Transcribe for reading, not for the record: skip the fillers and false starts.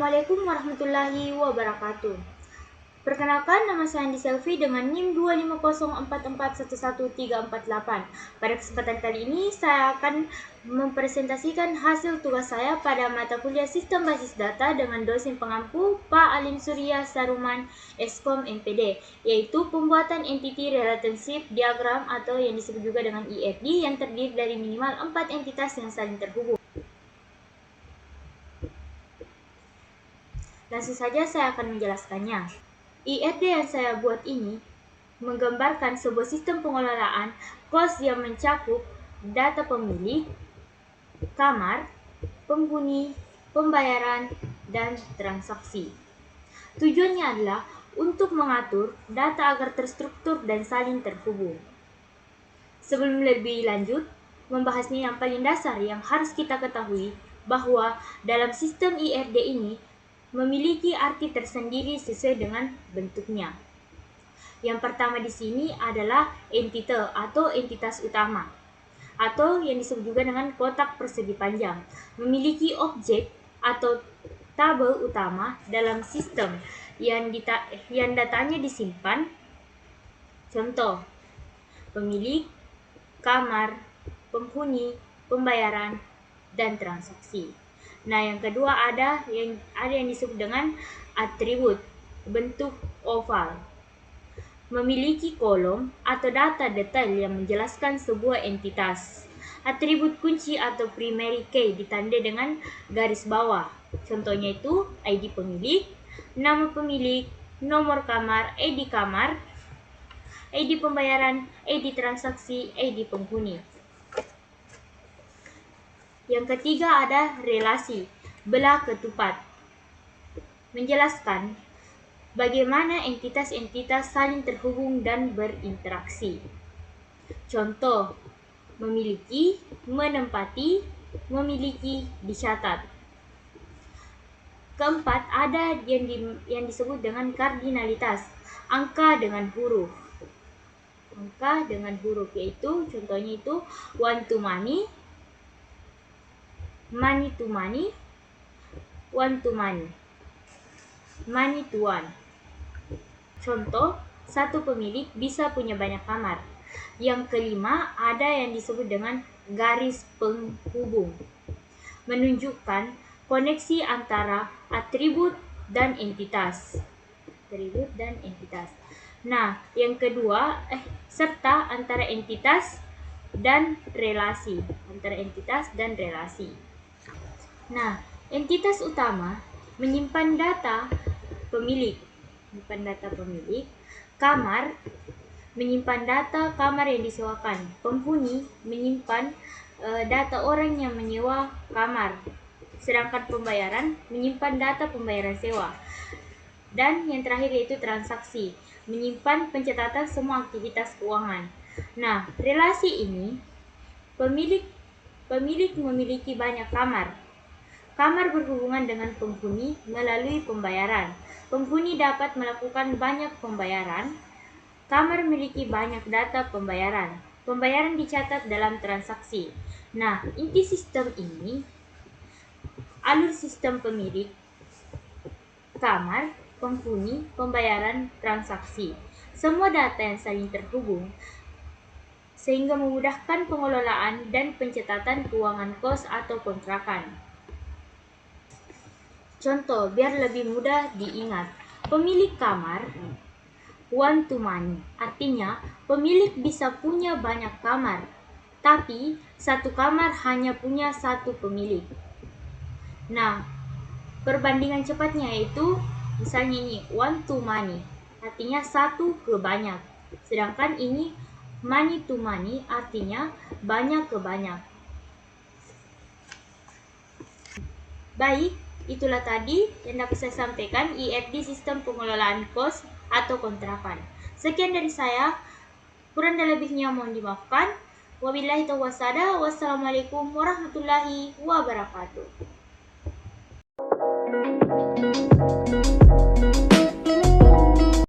Assalamualaikum warahmatullahi wabarakatuh. Perkenalkan, nama saya Andi Selvi dengan NIM 25044111348. Pada kesempatan kali ini, saya akan mempresentasikan hasil tugas saya pada mata kuliah Sistem Basis Data dengan dosen pengampu Pak Alim Surya Saruman, Eskom MPD, yaitu pembuatan Entity Relationship Diagram atau yang disebut juga dengan EFD yang terdiri dari minimal 4 entitas yang saling terhubung. Langsung saja saya akan menjelaskannya. IRD yang saya buat ini menggambarkan sebuah sistem pengelolaan kos yang mencakup data pemilik, kamar, penghuni, pembayaran, dan transaksi. Tujuannya adalah untuk mengatur data agar terstruktur dan saling terhubung. Sebelum lebih lanjut, membahasnya yang paling dasar yang harus kita ketahui bahwa dalam sistem IRD ini memiliki arti tersendiri sesuai dengan bentuknya. Yang pertama di sini adalah entite atau entitas utama, atau yang disebut juga dengan kotak persegi panjang, memiliki objek atau tabel utama dalam sistem yang datanya disimpan. Contoh, pemilik, kamar, penghuni, pembayaran, dan transaksi. Nah, yang kedua ada yang disebut dengan atribut, bentuk oval, memiliki kolom atau data detail yang menjelaskan sebuah entitas. Atribut kunci atau primary key ditandai dengan garis bawah. Contohnya itu ID pemilik, nama pemilik, nomor kamar, ID kamar, ID pembayaran, ID transaksi, ID penghuni. Yang ketiga ada relasi, belah ketupat, menjelaskan bagaimana entitas-entitas saling terhubung dan berinteraksi. Contoh, memiliki, menempati, memiliki, dicatat. Keempat, ada yang disebut dengan kardinalitas, angka dengan huruf. Angka dengan huruf yaitu contohnya itu one to many, money to money, one to money, money to one. Contoh, satu pemilik bisa punya banyak kamar. Yang kelima, ada yang disebut dengan garis penghubung, menunjukkan koneksi antara atribut dan entitas. Atribut dan entitas. Nah, yang kedua, serta antara entitas dan relasi. Antara entitas dan relasi. Nah, entitas utama menyimpan data pemilik, kamar menyimpan data kamar yang disewakan, penghuni menyimpan data orang yang menyewa kamar, sedangkan pembayaran menyimpan data pembayaran sewa. Dan yang terakhir yaitu transaksi, menyimpan pencatatan semua aktivitas keuangan. Nah, relasi ini pemilik memiliki banyak kamar. Kamar berhubungan dengan penghuni melalui pembayaran. Penghuni dapat melakukan banyak pembayaran. Kamar memiliki banyak data pembayaran. Pembayaran dicatat dalam transaksi. Nah, inti sistem ini, alur sistem pemilik, kamar, penghuni, pembayaran, transaksi. Semua data yang saling terhubung sehingga memudahkan pengelolaan dan pencatatan keuangan kos atau kontrakan. Contoh, biar lebih mudah diingat. Pemilik kamar, one to many, artinya pemilik bisa punya banyak kamar, tapi satu kamar hanya punya satu pemilik. Nah, perbandingan cepatnya yaitu misalnya ini one to many, artinya satu ke banyak. Sedangkan ini many to many, artinya banyak ke banyak. Baik, itulah tadi yang dapat saya sampaikan IFD sistem pengelolaan kos atau kontrakan. Sekian dari saya, kurang dan lebihnya mohon dimaafkan. Wabillahi taufiq. Wassalamualaikum warahmatullahi wabarakatuh.